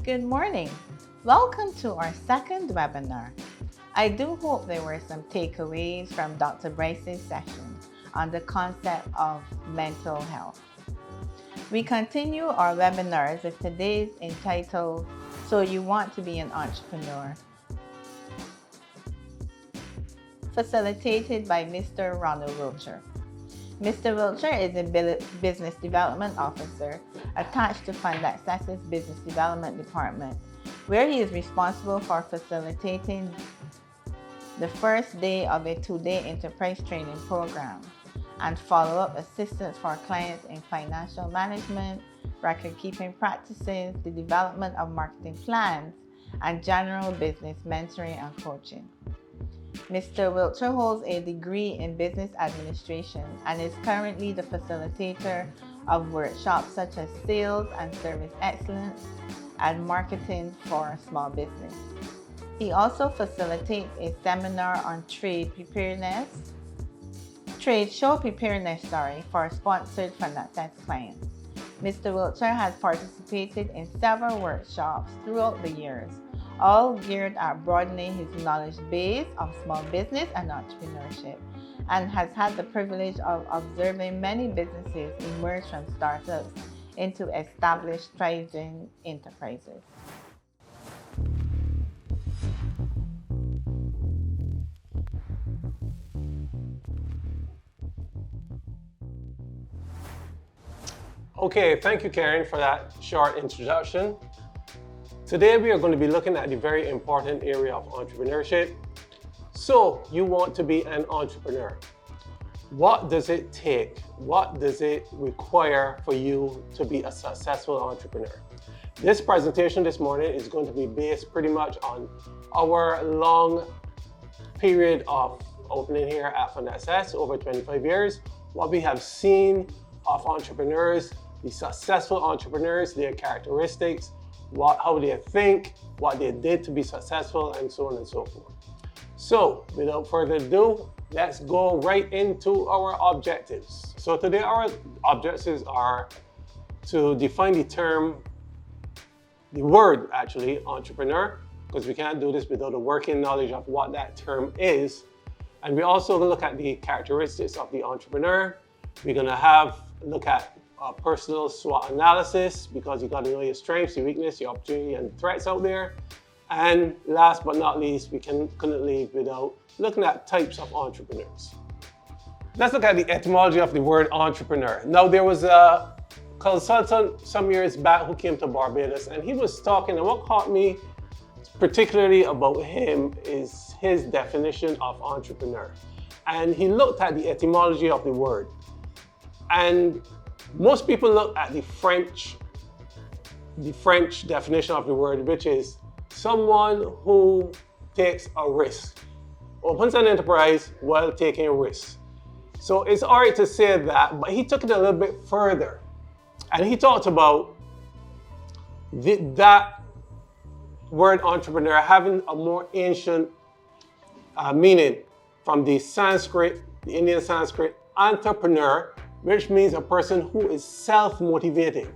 Good morning. Welcome to our second webinar. I do hope there were some takeaways from Dr. Bryce's session on the concept of mental health. We continue our webinars with today's entitled, So You Want to Be an Entrepreneur, facilitated by Mr. Ronald Wiltshire. Mr. Wiltshire is a Business Development Officer attached to FundAccess's Business Development Department, where he is responsible for facilitating the first day of a two-day enterprise training program and follow-up assistance for clients in financial management, record-keeping practices, the development of marketing plans, and general business mentoring and coaching. Mr. Wiltshire holds a degree in business administration and is currently the facilitator of workshops such as sales and service excellence and marketing for small business. He also facilitates a seminar on trade show preparedness for sponsored FundAccess clients. Mr. Wiltshire has participated in several workshops throughout the years, all geared at broadening his knowledge base of small business and entrepreneurship, and has had the privilege of observing many businesses emerge from startups into established, thriving enterprises. Okay, thank you, Karen, for that short introduction. Today, we are going to be looking at the very important area of entrepreneurship. So, you want to be an entrepreneur. What does it take? What does it require for you to be a successful entrepreneur? This presentation this morning is going to be based pretty much on our long period of opening here at FundAccess, over 25 years, what we have seen of entrepreneurs, the successful entrepreneurs, their characteristics, how they think, what they did to be successful, and so on and so forth. So, without further ado, let's go right into our objectives. So today our objectives are to define the word actually, entrepreneur, because we can't do this without a working knowledge of what that term is. And we also look at the characteristics of the entrepreneur. We're gonna look at personal SWOT analysis, because you got to know your strengths, your weakness, your opportunity, and threats out there. And last but not least, we couldn't leave without looking at types of entrepreneurs. Let's look at the etymology of the word entrepreneur. Now, there was a consultant some years back who came to Barbados, and he was talking, and what caught me particularly about him is his definition of entrepreneur. And he looked at the etymology of the word. And most people look at the French definition of the word, which is someone who takes a risk, opens an enterprise while taking a risk. So it's all right to say that, but he took it a little bit further. And he talked about that word entrepreneur having a more ancient meaning from the Indian Sanskrit, entrepreneur, which means a person who is self-motivating,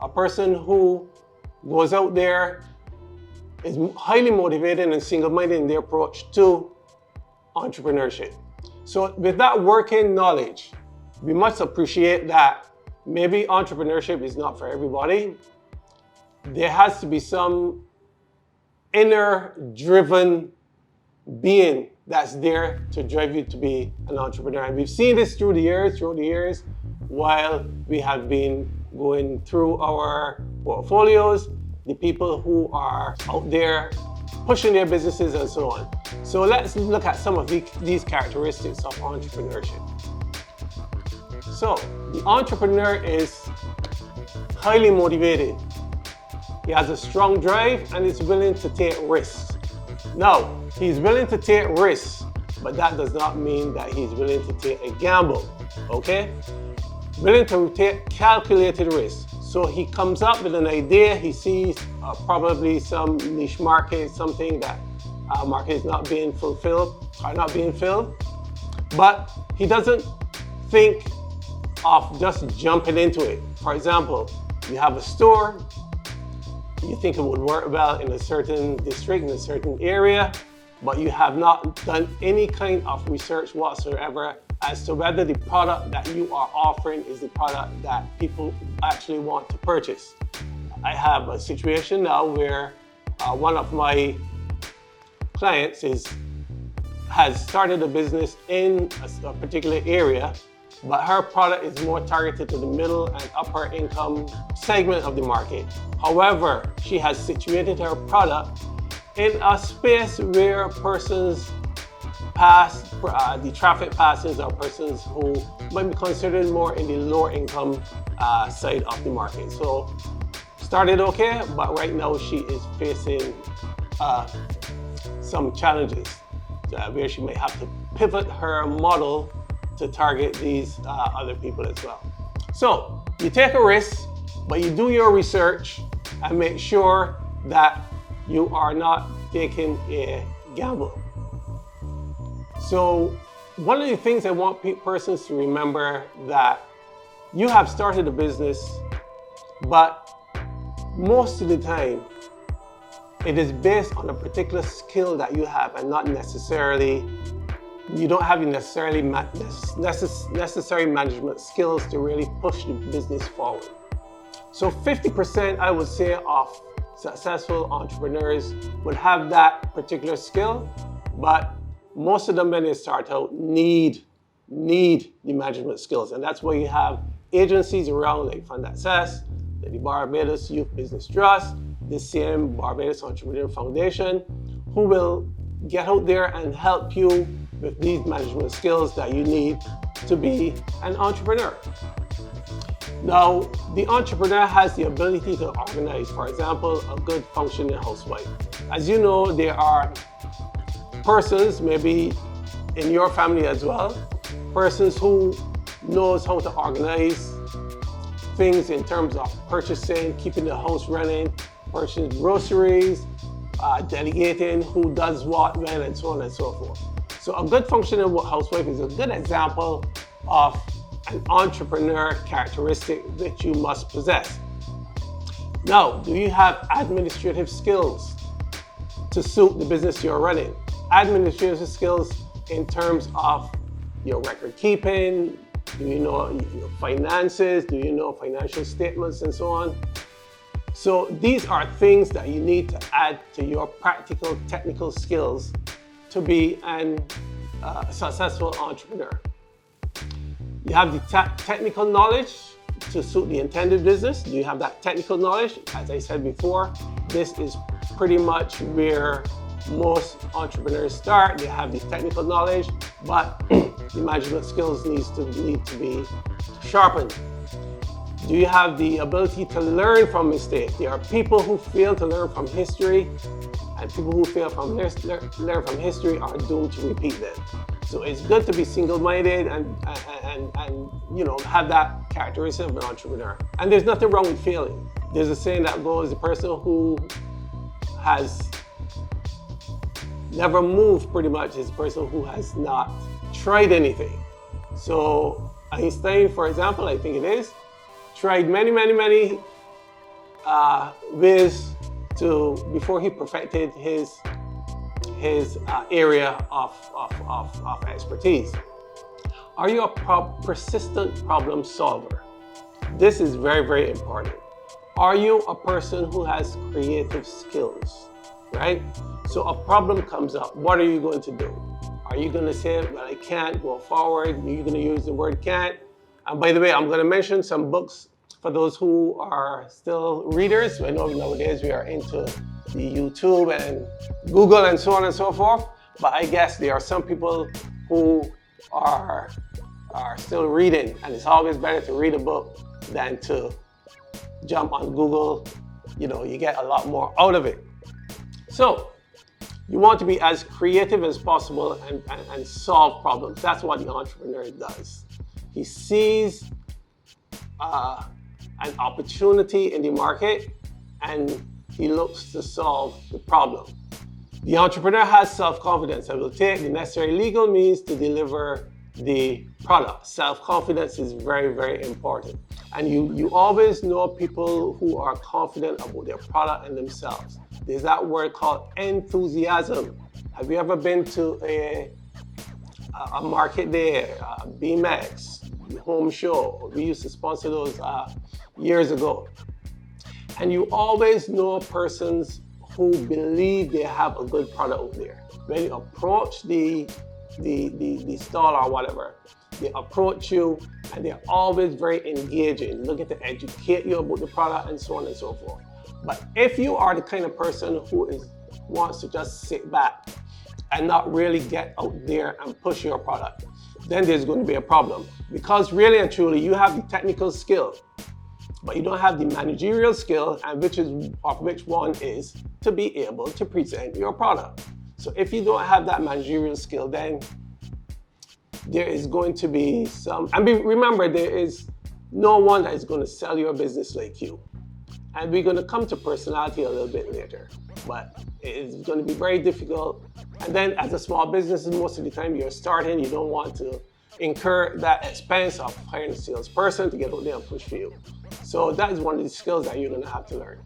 a person who goes out there, is highly motivated and single-minded in their approach to entrepreneurship. So with that working knowledge, we must appreciate that maybe entrepreneurship is not for everybody. There has to be some inner driven being that's there to drive you to be an entrepreneur. And we've seen this through the years, while we have been going through our portfolios, the people who are out there pushing their businesses and so on. So let's look at some of these characteristics of entrepreneurship. So the entrepreneur is highly motivated. He has a strong drive and is willing to take risks. Now, he's willing to take risks, but that does not mean that he's willing to take a gamble, okay? Willing to take calculated risks. So he comes up with an idea, he sees probably some niche market, something that market is not being fulfilled, or not being filled, but he doesn't think of just jumping into it. For example, you have a store, you think it would work well in a certain district, in a certain area, but you have not done any kind of research whatsoever as to whether the product that you are offering is the product that people actually want to purchase. I have a situation now where one of my clients has started a business in a particular area, but her product is more targeted to the middle and upper income segment of the market. However, she has situated her product in a space where persons pass, the traffic passes are persons who might be considered more in the lower income side of the market. So started okay, but right now she is facing some challenges where she may have to pivot her model to target these other people as well. So you take a risk, but you do your research and make sure that you are not taking a gamble. So one of the things I want persons to remember that you have started a business, but most of the time it is based on a particular skill that you have and not necessarily, you don't have the necessary management skills to really push the business forward. So 50%, I would say, of successful entrepreneurs would have that particular skill, but most of them when they start out need the management skills. And that's why you have agencies around like FundAccess, the Barbados Youth Business Trust, the same Barbados Entrepreneur Foundation, who will get out there and help you with these management skills that you need to be an entrepreneur. Now, the entrepreneur has the ability to organize, for example, a good functioning housewife. As you know, there are persons, maybe in your family as well, persons who knows how to organize things in terms of purchasing, keeping the house running, purchasing groceries, delegating who does what, when, and so on and so forth. So a good functioning housewife is a good example of an entrepreneur characteristic that you must possess. Now, do you have administrative skills to suit the business you're running? Administrative skills in terms of your record keeping, do you know your finances, do you know financial statements and so on? So these are things that you need to add to your practical technical skills to be a successful entrepreneur. You have the technical knowledge to suit the intended business. Do you have that technical knowledge? As I said before, this is pretty much where most entrepreneurs start. They have the technical knowledge, but the management skills need to be sharpened. Do you have the ability to learn from mistakes? There are people who fail to learn from history, and people who fail from learn from history are doomed to repeat them. So it's good to be single-minded and have that characteristic of an entrepreneur. And there's nothing wrong with failing. There's a saying that goes, the person who has never moved pretty much is the person who has not tried anything. So Einstein, for example, I think it is, tried many ways before he perfected his area of expertise. Are you a persistent problem solver? This is very important. Are you a person who has creative skills, right? So a problem comes up. What are you going to do? Are you going to say, well, I can't go forward? Are you going to use the word can't? And by the way, I'm going to mention some books for those who are still readers. I know nowadays we are into the YouTube and Google and so on and so forth. But I guess there are some people who are still reading, and it's always better to read a book than to jump on Google. You get a lot more out of it. So you want to be as creative as possible and solve problems. That's what the entrepreneur does. He sees an opportunity in the market and he looks to solve the problem. The entrepreneur has self-confidence and will take the necessary legal means to deliver the product. Self-confidence is very important. And you always know people who are confident about their product and themselves. There's that word called enthusiasm. Have you ever been to a market there, BMX, Home Show? We used to sponsor those years ago. And you always know persons who believe they have a good product out there. When you approach the stall or whatever, they approach you and they're always very engaging, looking to educate you about the product and so on and so forth. But if you are the kind of person who wants to just sit back and not really get out there and push your product, then there's going to be a problem. Because really and truly, you have the technical skill, but you don't have the managerial skill, and which one is to be able to present your product. So if you don't have that managerial skill, then there is going to be some, and remember, there is no one that is going to sell your business like you. And we're going to come to personality a little bit later, but it's going to be very difficult. And then as a small business, most of the time you're starting, you don't want to incur that expense of hiring a salesperson to get out there and push for you. So that is one of the skills that you're going to have to learn.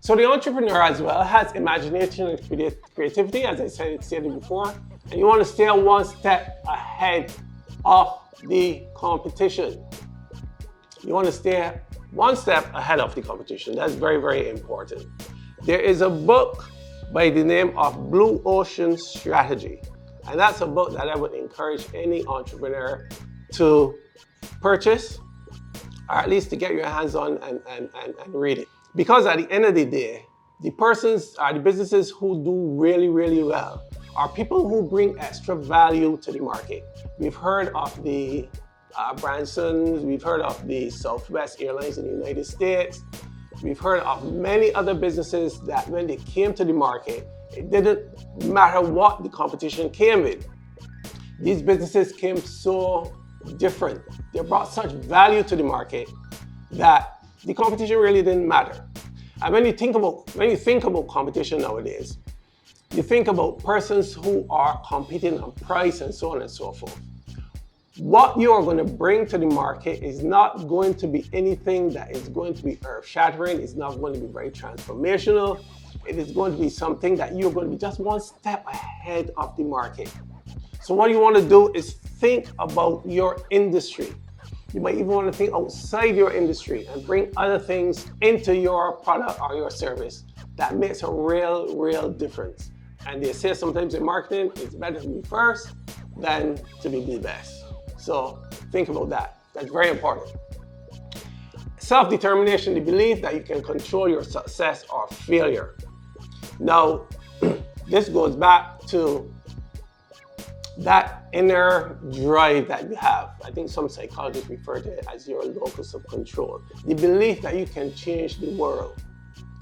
So the entrepreneur as well has imagination and creativity, as I stated before, and you want to stay one step ahead of the competition. You want to stay one step ahead of the competition. That's very, very important. There is a book by the name of Blue Ocean Strategy, and that's a book that I would encourage any entrepreneur to purchase, or at least to get your hands on and read it. Because at the end of the day, the businesses who do really, really well are people who bring extra value to the market. We've heard of the Bransons, we've heard of the Southwest Airlines in the United States. We've heard of many other businesses that when they came to the market, it didn't matter what the competition came with. These businesses came so different. They brought such value to the market that the competition really didn't matter. And when you think about competition nowadays, you think about persons who are competing on price and so on and so forth. What you are going to bring to the market is not going to be anything that is going to be earth-shattering. It's not going to be very transformational. It is going to be something that you're going to be just one step ahead of the market. So what you want to do is think about your industry. You might even want to think outside your industry and bring other things into your product or your service that makes a real difference. And they say sometimes in marketing, it's better to be first than to be the best. So think about that. That's very important. Self-determination, the belief that you can control your success or failure. Now, this goes back to that inner drive that you have. I think some psychologists refer to it as your locus of control. The belief that you can change the world.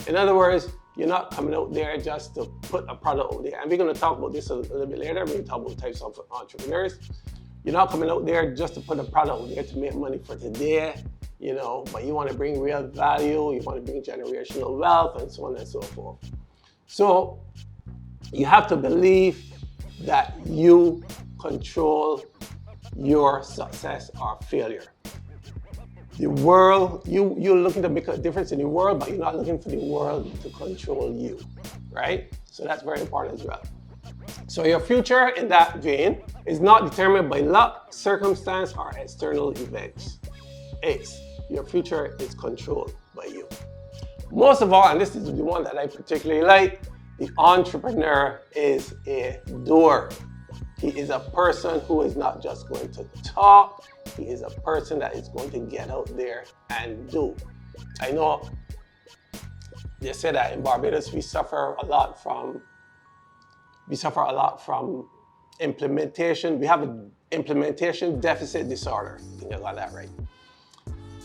In other words, you're not coming out there just to put a product out there. And we're going to talk about this a little bit later. We're going to talk about types of entrepreneurs. You're not coming out there just to put a product out there to make money for today, but you want to bring real value, you want to bring generational wealth, and so on and so forth. So you have to believe that you control your success or failure. The world, you're looking to make a difference in the world, but you're not looking for the world to control you, right? So that's very important as well. So your future in that vein is not determined by luck, circumstance, or external events. Your future is controlled by you. Most of all, and this is the one that I particularly like, the entrepreneur is a doer. He is a person who is not just going to talk, he is a person that is going to get out there and do. I know they say that in Barbados we suffer a lot from implementation. We have an implementation deficit disorder. I think I got that right.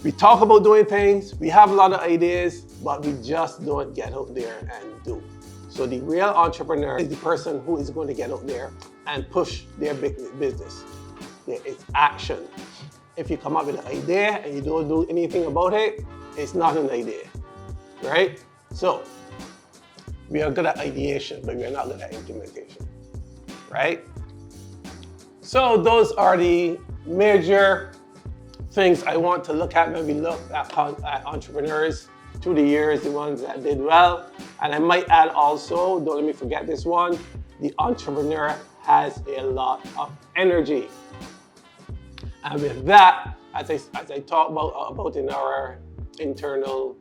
We talk about doing things, we have a lot of ideas, but we just don't get out there and do. So the real entrepreneur is the person who is going to get out there and push their business. It's action. If you come up with an idea and you don't do anything about it, it's not an idea, right? So we are good at ideation, but we are not good at implementation, right? So those are the major things I want to look at when we look at entrepreneurs through the years, the ones that did well. And I might add also, don't let me forget this one, the entrepreneur has a lot of energy. And with that, as I talked about in our internal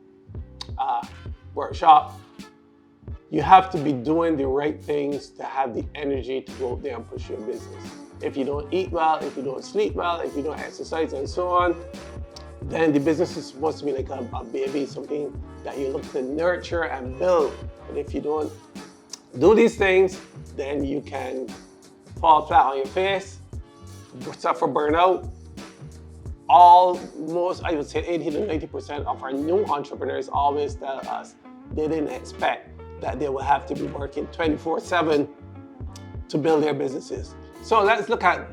workshop, you have to be doing the right things to have the energy to go out there and push your business. If you don't eat well, if you don't sleep well, if you don't exercise and so on, then the business is supposed to be like a baby, something that you look to nurture and build. And if you don't do these things, then you can fall flat on your face, suffer burnout. Almost, I would say 80 to 90% of our new entrepreneurs always tell us they didn't expect that they will have to be working 24/7 to build their businesses. So let's look at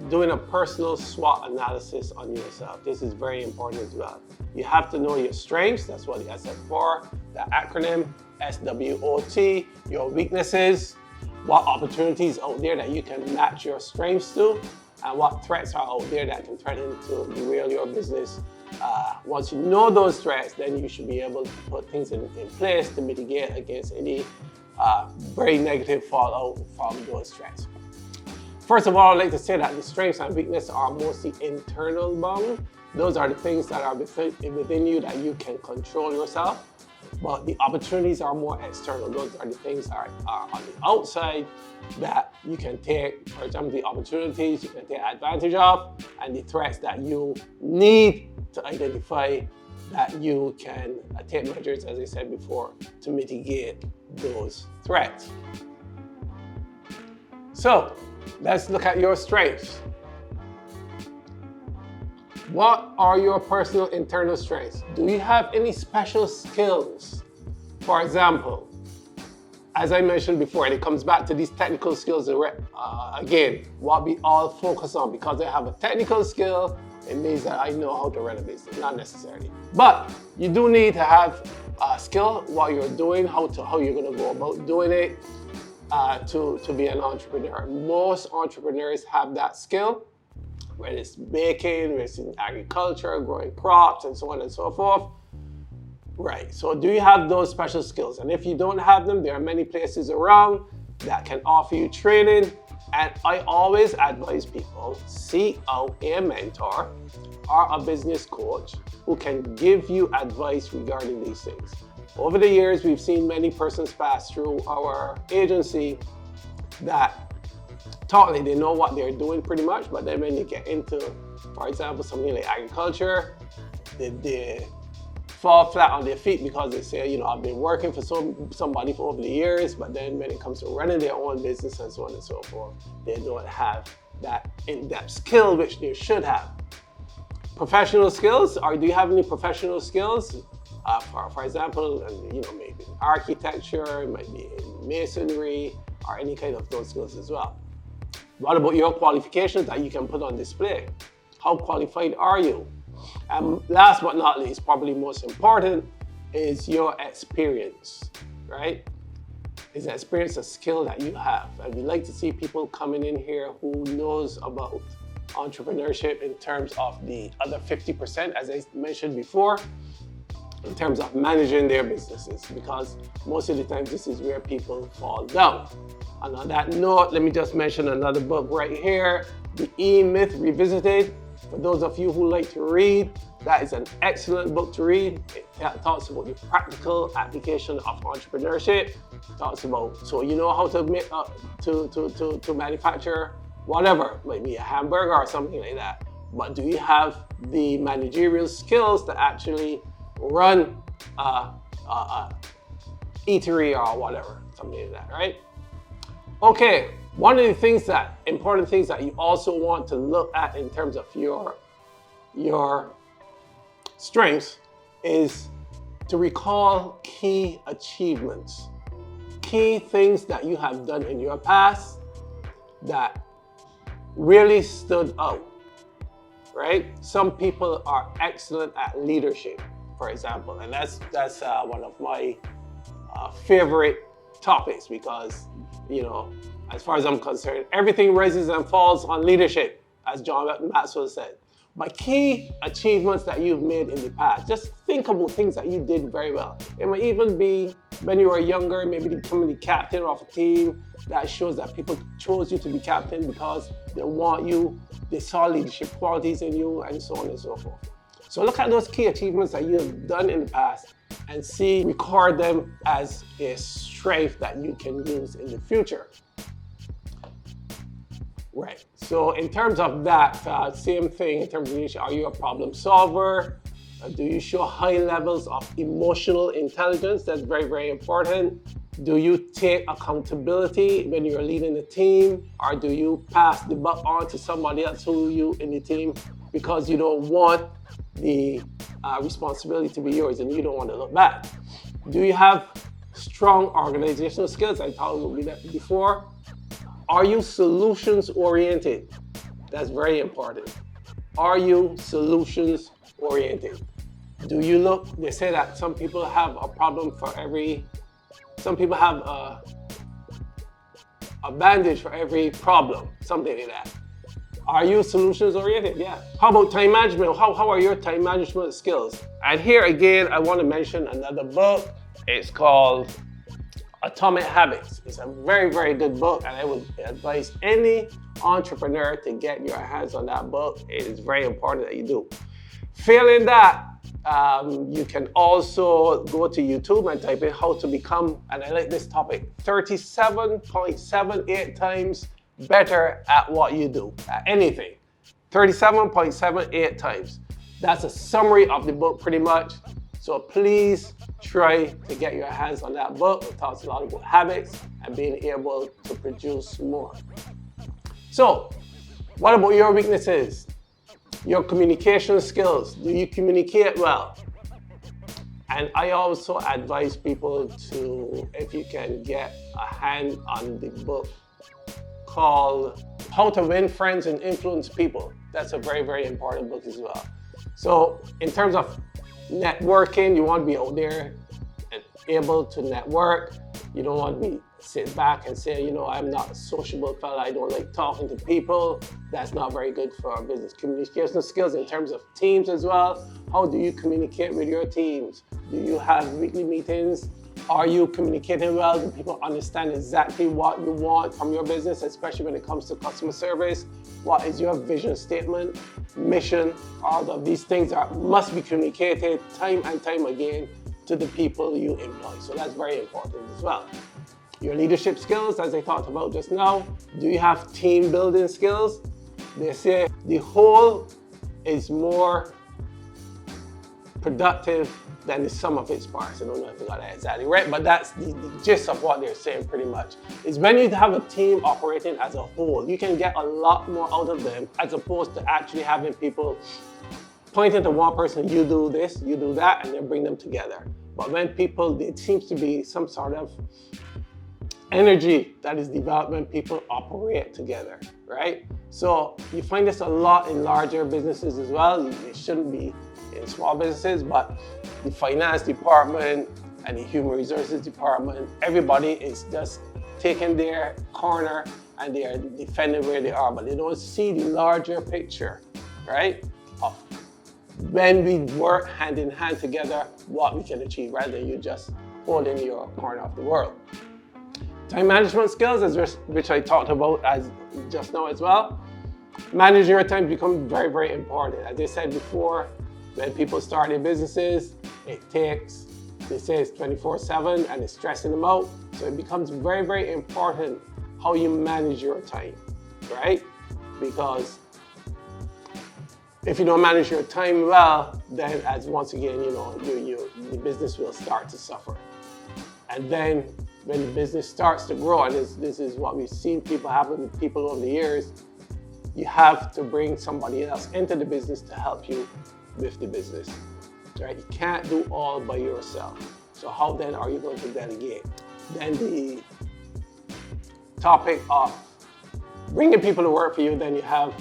doing a personal SWOT analysis on yourself. This is very important as well. You have to know your strengths, that's what the S is for, the acronym SWOT, your weaknesses, what opportunities out there that you can match your strengths to, and what threats are out there that can threaten to derail your business. Once you know those threats, then you should be able to put things in place to mitigate against any very negative fallout from those threats. First of all, I'd like to say that the strengths and weaknesses are mostly internal bound. Those are the things that are within you that you can control yourself. But the opportunities are more external. Those are the things that are on the outside that you can take, for example, the opportunities you can take advantage of, and the threats that you need to identify that you can take measures, as I said before, to mitigate those threats. So let's look at your strengths. What are your personal internal strengths? Do you have any special skills? For example, as I mentioned before, and it comes back to these technical skills again, what we all focus on. Because I have a technical skill, it means that I know how to run a business, not necessarily. But you do need to have a skill what you're doing, how you're gonna go about doing it to be an entrepreneur. Most entrepreneurs have that skill, whether it's baking, whether it's in agriculture, growing crops, and so on and so forth. Right, so do you have those special skills? And if you don't have them, there are many places around that can offer you training. And I always advise people, seek out a mentor or a business coach who can give you advice regarding these things. Over the years, we've seen many persons pass through our agency that talk like they know what they're doing pretty much, but then when you get into, for example, something like agriculture, they fall flat on their feet because they say, I've been working for somebody for over the years, but then when it comes to running their own business and so on and so forth, they don't have that in-depth skill which they should have. Professional skills, or do you have any professional skills? For example, maybe in architecture, it might be in masonry, or any kind of those skills as well. What about your qualifications that you can put on display? How qualified are you? And last but not least, probably most important, is your experience, right? Is experience a skill that you have? And we like to see people coming in here who knows about entrepreneurship in terms of the other 50%, as I mentioned before, in terms of managing their businesses, because most of the time this is where people fall down. And on that note, let me just mention another book right here, The E-Myth Revisited. For those of you who like to read, that is an excellent book to read. It talks about the practical application of entrepreneurship. It talks about, so you know how to make to manufacture whatever, maybe a hamburger or something like that. But do you have the managerial skills to actually run a eatery or whatever, something like that, right? Okay, one of the important things that you also want to look at in terms of your strengths is to recall key achievements, key things that you have done in your past that really stood out, right? Some people are excellent at leadership, for example, and that's one of my favorite topics because, as far as I'm concerned, everything rises and falls on leadership, as John Maxwell said. But key achievements that you've made in the past. Just think about things that you did very well. It might even be when you were younger, maybe becoming the captain of a team. That shows that people chose you to be captain because they want you, they saw leadership qualities in you, and so on and so forth. So look at those key achievements that you have done in the past and record them as a strength that you can use in the future. Right, so in terms of that, same thing in terms of leadership. Are you a problem solver? Do you show high levels of emotional intelligence? That's very, very important. Do you take accountability when you're leading a team? Or do you pass the buck on to somebody else who you in the team because you don't want the responsibility to be yours and you don't want to look bad? Do you have strong organizational skills? I talked about that before. Are you solutions oriented? That's very important. Are you solutions oriented? Do you look, they say that some people have a problem for some people have a bandage for every problem, something like that. Are you solutions oriented? Yeah. How about time management? How are your time management skills? And here again, I want to mention another book. It's called Atomic Habits. It's a very, very good book, and I would advise any entrepreneur to get your hands on that book. It is very important that you do. Failing that, you can also go to YouTube and type in how to become, and I like this topic, 37.78 times better at what you do, at anything. 37.78 times. That's a summary of the book pretty much. So please try to get your hands on that book. It talks a lot about habits and being able to produce more. So, what about your weaknesses? Your communication skills. Do you communicate well? And I also advise people to, if you can get a hand on the book called How to Win Friends and Influence People. That's a very, very important book as well. So in terms of networking, you want to be out there and able to network. You don't want to sit back and say, you know, I'm not a sociable fella. I don't like talking to people. That's not very good for our business. Communication skills in terms of teams as well. How do you communicate with your teams? Do you have weekly meetings? Are you communicating well? Do people understand exactly what you want from your business, especially when it comes to customer service? What is your vision statement, mission? All of these things must be communicated time and time again to the people you employ. So that's very important as well. Your leadership skills, as I talked about just now. Do you have team building skills? They say the whole is more productive than the sum of its parts. I don't know if I got that exactly right, but that's the gist of what they're saying pretty much. Is when you have a team operating as a whole, you can get a lot more out of them as opposed to actually having people pointing to one person, you do this, you do that, and then bring them together. But when people, it seems to be some sort of energy that is developed when people operate together, right? So you find this a lot in larger businesses as well. It shouldn't be in small businesses, but the finance department and the human resources department, everybody is just taking their corner and they are defending where they are, but they don't see the larger picture, right? Of when we work hand in hand together, what we can achieve rather than you just holding your corner of the world. Time management skills, which I talked about as just now as well. Managing your time becomes very, very important. As I said before, when people start their businesses, they say it's 24/7 and it's stressing them out. So it becomes very, very important how you manage your time, right? Because if you don't manage your time well, then as once again, you know, the business will start to suffer. And then when the business starts to grow, and this is what we've seen happen with people over the years, you have to bring somebody else into the business to help you with the business, right? You can't do all by yourself. So how then are you going to delegate? Then the topic of bringing people to work for you, then you have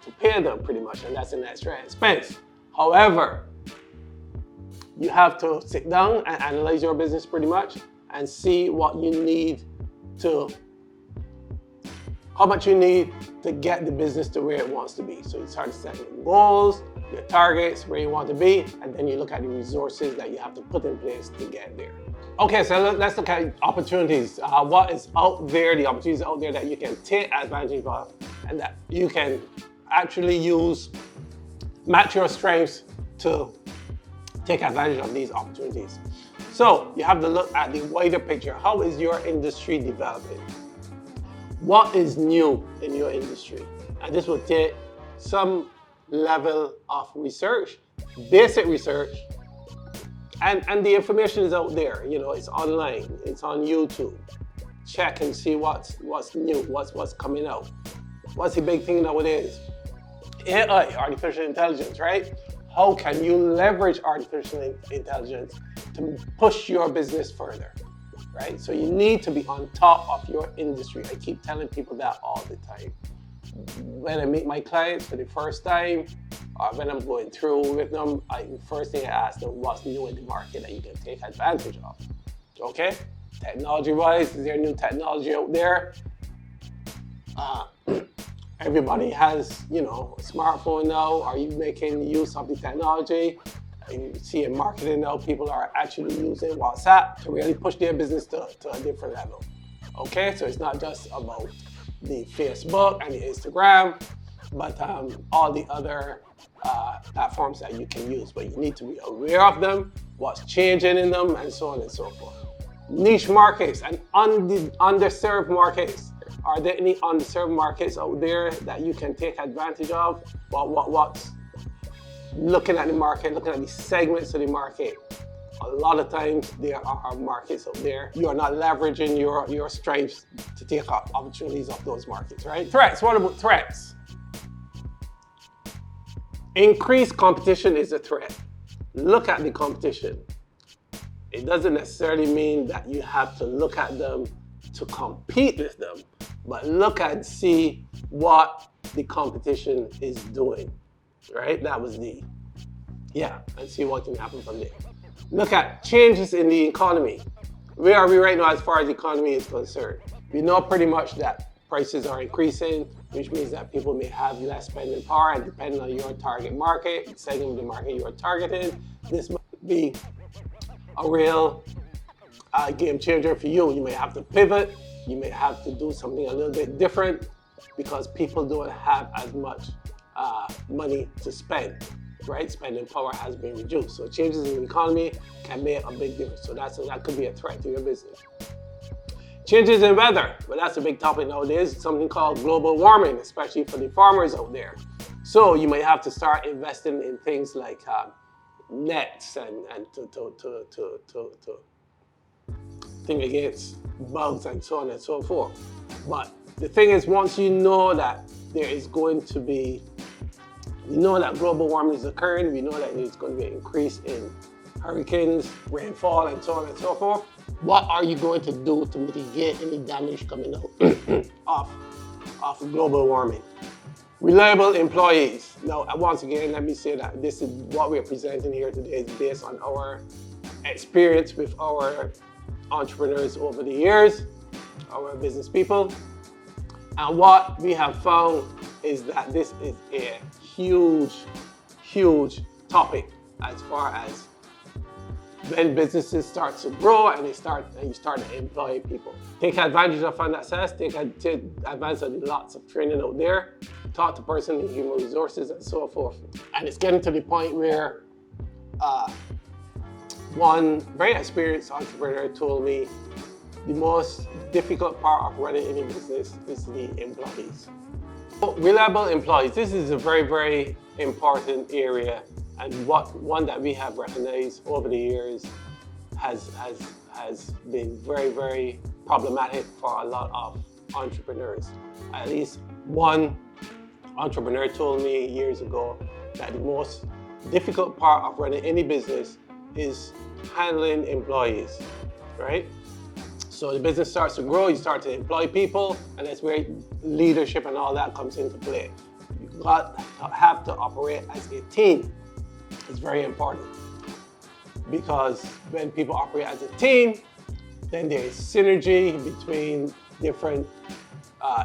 to pay them pretty much, and that's an extra expense. However, you have to sit down and analyze your business pretty much and see what you need to how much you need to get the business to where it wants to be. So you start setting your goals, your targets, where you want to be, and then you look at the resources that you have to put in place to get there. Okay, so let's look at opportunities. What is out there, the opportunities out there that you can take advantage of and that you can actually use, match your strengths to take advantage of these opportunities. So you have to look at the wider picture. How is your industry developing? What is new in your industry? And this will take some level of research, basic research, and the information is out there. You know, it's online, it's on YouTube. Check and see what's new, what's coming out. What's the big thing nowadays? AI, artificial intelligence, right? How can you leverage artificial intelligence to push your business further, right? So you need to be on top of your industry. I keep telling people that all the time. When I meet my clients for the first time, or when I'm going through with them, first thing I ask them, what's new in the market that you can take advantage of? Okay? Technology-wise, is there new technology out there? Everybody has, you know, a smartphone now. Are you making use of the technology? You see in marketing now, people are actually using WhatsApp to really push their business to a different level. Okay, so it's not just about the Facebook and the Instagram, but all the other platforms that you can use. But you need to be aware of them, what's changing in them, and so on and so forth. Niche markets and underserved markets. Are there any underserved markets out there that you can take advantage of? What's looking at the market, looking at the segments of the market? A lot of times there are markets out there. You are not leveraging your strengths to take opportunities of those markets, right? Threats, what about threats? Increased competition is a threat. Look at the competition. It doesn't necessarily mean that you have to look at them to compete with them, but look and see what the competition is doing, right? That was and see what can happen from there. Look at changes in the economy. Where are we right now as far as the economy is concerned? We know pretty much that prices are increasing, which means that people may have less spending power, and depending on your target market, segment of the market you are targeting, this might be a real game changer for you. You may have to pivot, you may have to do something a little bit different because people don't have as much money to spend, right? Spending power has been reduced. So changes in the economy can make a big difference. So that could be a threat to your business. Changes in weather, well, that's a big topic nowadays. Something called global warming, especially for the farmers out there. So you may have to start investing in things like nets and to thing against bugs and so on and so forth. But the thing is, once you know that there is going to be, we know that global warming is occurring, we know that there's going to be an increase in hurricanes, rainfall, and so on and so forth. What are you going to do to mitigate any damage coming out of global warming? Reliable employees. Now, once again, let me say that this is what we're presenting here today is based on our experience with our entrepreneurs over the years, our business people. And what we have found is that this is a huge, huge topic as far as when businesses start to grow and you start to employ people. Take advantage of FundAccess, take advantage of lots of training out there, talk to person in human resources and so forth. And it's getting to the point where one very experienced entrepreneur told me the most difficult part of running any business is the employees. Reliable employees, this is a very, very important area, and one that we have recognized over the years has been very, very problematic for a lot of entrepreneurs. At least one entrepreneur told me years ago that the most difficult part of running any business is handling employees, right? So the business starts to grow, you start to employ people, and that's where leadership and all that comes into play. You have to operate as a team. It's very important because when people operate as a team, then there is synergy between different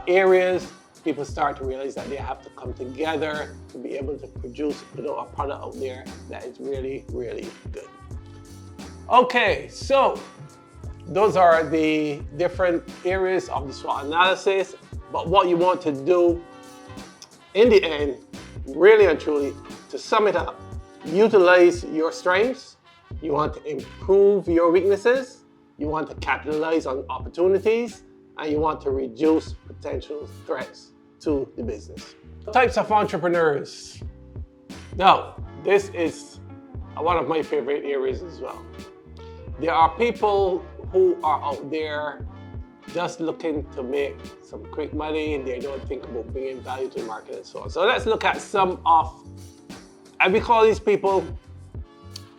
areas, people start to realize that they have to come together to be able to produce a product out there that is really, really good. Okay, so those are the different areas of the SWOT analysis. But what you want to do in the end, really and truly, to sum it up, utilize your strengths. You want to improve your weaknesses. You want to capitalize on opportunities. And you want to reduce potential threats to the business. Types of entrepreneurs. Now, this is one of my favorite areas as well. There are people who are out there just looking to make some quick money. They don't think about bringing value to the market and so on. So let's look at some of, and we call these people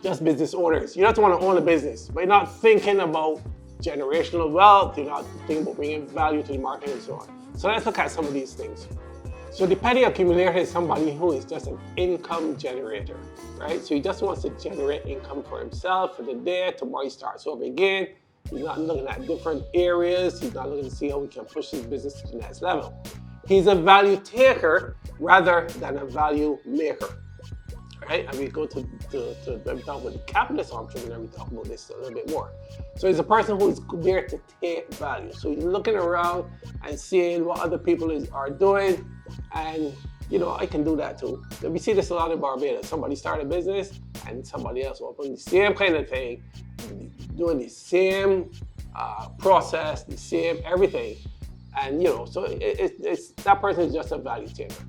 just business owners. You just want to own a business, but you're not thinking about generational wealth. You're not thinking about bringing value to the market and so on. So let's look at some of these things. So the petty accumulator is somebody who is just an income generator, right? So he just wants to generate income for himself for the day. Tomorrow he starts over again. He's not looking at different areas. He's not looking to see how we can push his business to the next level. He's a value taker rather than a value maker, right? And we go to when we talk about the capitalist entrepreneur, we talk about this a little bit more. So he's a person who is there to take value. So he's looking around and seeing what other people are doing, and I can do that too. We see this a lot in Barbados. Somebody started a business and somebody else will open the same kind of thing, doing the same process, the same everything. And so it's that person is just a value taker.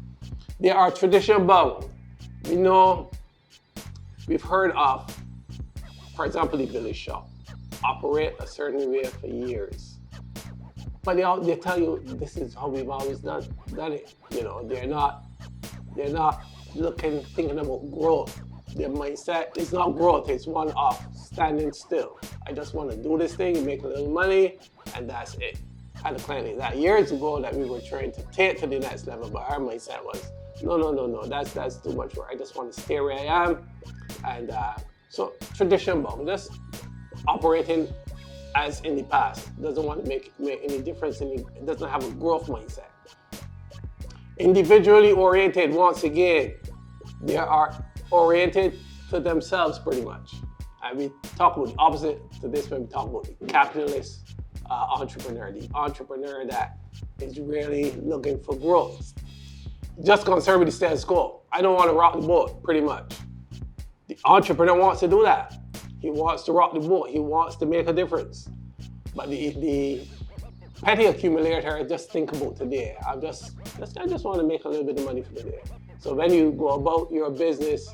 They are tradition bound. We've heard of, for example, the village shop operate a certain way for years. But they tell you this is how we've always done it. They're not thinking about growth. Their mindset is not growth, it's one of standing still. I just want to do this thing, make a little money, and that's it. I had a client like that years ago that we were trying to take to the next level, but our mindset was, no, that's too much work. I just want to stay where I am. And so tradition bound, just operating as in the past, doesn't want to make any difference, it doesn't have a growth mindset. Individually oriented, once again, they are oriented to themselves pretty much. And we talk about the opposite to this when we talk about the capitalist entrepreneur, the entrepreneur that is really looking for growth. Just concerned with the status quo. I don't want to rock the boat, pretty much. The entrepreneur wants to do that. He wants to rock the boat. He wants to make a difference. But the petty accumulator, just think about today. I just want to make a little bit of money for today. So when you go about your business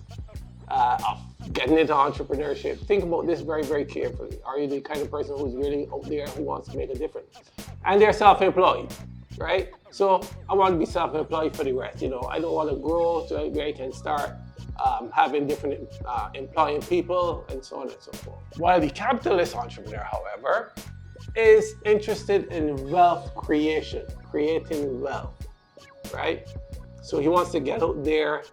of getting into entrepreneurship, think about this very, very carefully. Are you the kind of person who's really out there who wants to make a difference? And they're self-employed, right? So I want to be self-employed for the rest. I don't want to grow to where I can start having different employing people and so on and so forth. While the capitalist entrepreneur, however, is interested in wealth creation, creating wealth, right? So he wants to get out there,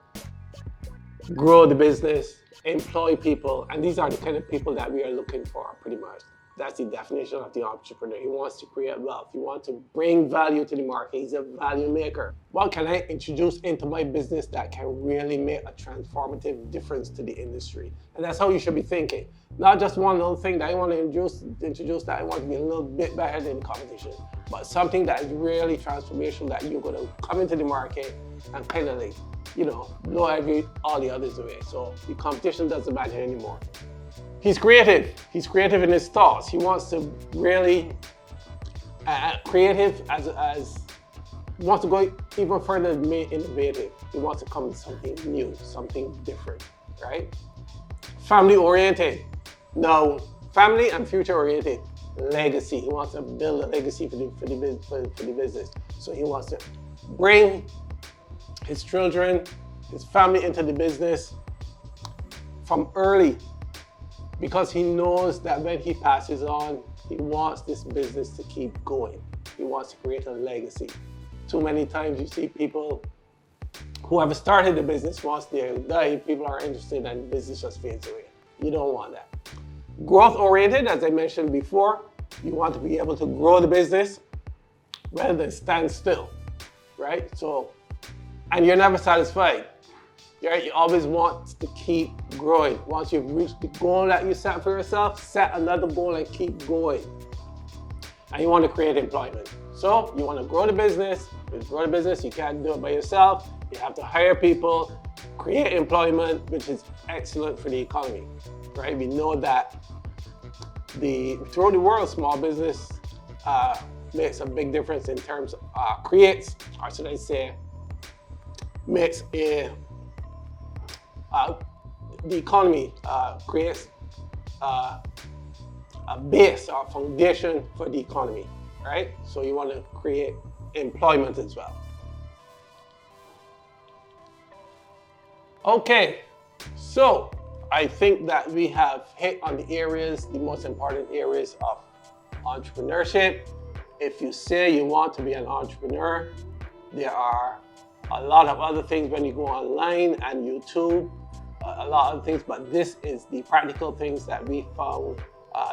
grow the business, employ people, and these are the kind of people that we are looking for, pretty much. That's the definition of the entrepreneur. He wants to create wealth. He wants to bring value to the market. He's a value maker. What can I introduce into my business that can really make a transformative difference to the industry? And that's how you should be thinking. Not just one little thing that I want to introduce that I want to be a little bit better than the competition, but something that is really transformational that you're going to come into the market and kind of like, blow all the others away. So the competition doesn't matter anymore. He's creative. He's creative in his thoughts. He wants to really creative as he wants to go even further than innovative. He wants to come with something new, something different, right? Family oriented. Now, family and future oriented. Legacy. He wants to build a legacy for the business. So he wants to bring his children, his family into the business from early, because he knows that when he passes on, he wants this business to keep going. He wants to create a legacy. Too many times you see people who have started the business, once they die, people are interested and the business just fades away. You don't want that. Growth oriented, as I mentioned before, you want to be able to grow the business, rather than stand still, right? So, and you're never satisfied, right? You always want to keep growing. Once you've reached the goal that you set for yourself, set another goal and keep going. And you want to create employment. So you want to grow the business. To grow the business, you can't do it by yourself. You have to hire people, create employment, which is excellent for the economy, right? We know that throughout the world, small business makes a big difference in terms of makes the economy creates a base or foundation for the economy, right? So you want to create employment as well. Okay, so I think that we have hit on the most important areas of entrepreneurship. If you say you want to be an entrepreneur, there are a lot of other things when you go online and YouTube, a lot of things, but this is the practical things that we found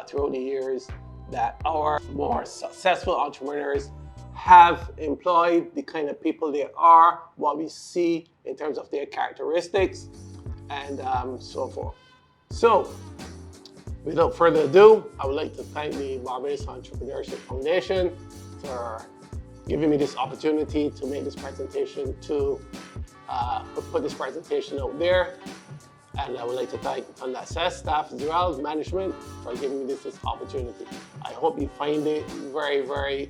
throughout the years that our more successful entrepreneurs have employed, the kind of people they are, what we see in terms of their characteristics, and so forth. So, without further ado, I would like to thank the Barbados Entrepreneurship Foundation for giving me this opportunity to make this presentation, to put this presentation out there. And I would like to thank FundAccess staff as well, management, for giving me this opportunity. I hope you find it very, very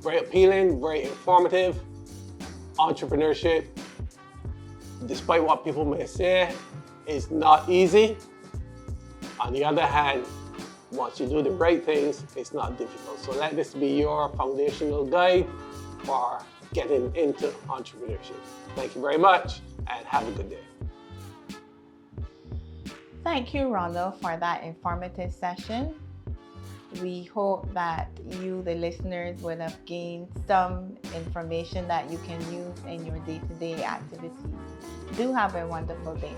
appealing, very informative. Entrepreneurship, despite what people may say, is not easy. On the other hand, once you do the right things, it's not difficult. So let this be your foundational guide for getting into entrepreneurship. Thank you very much and have a good day. Thank you, Ronald, for that informative session. We hope that you, the listeners, would have gained some information that you can use in your day-to-day activities. Do have a wonderful day.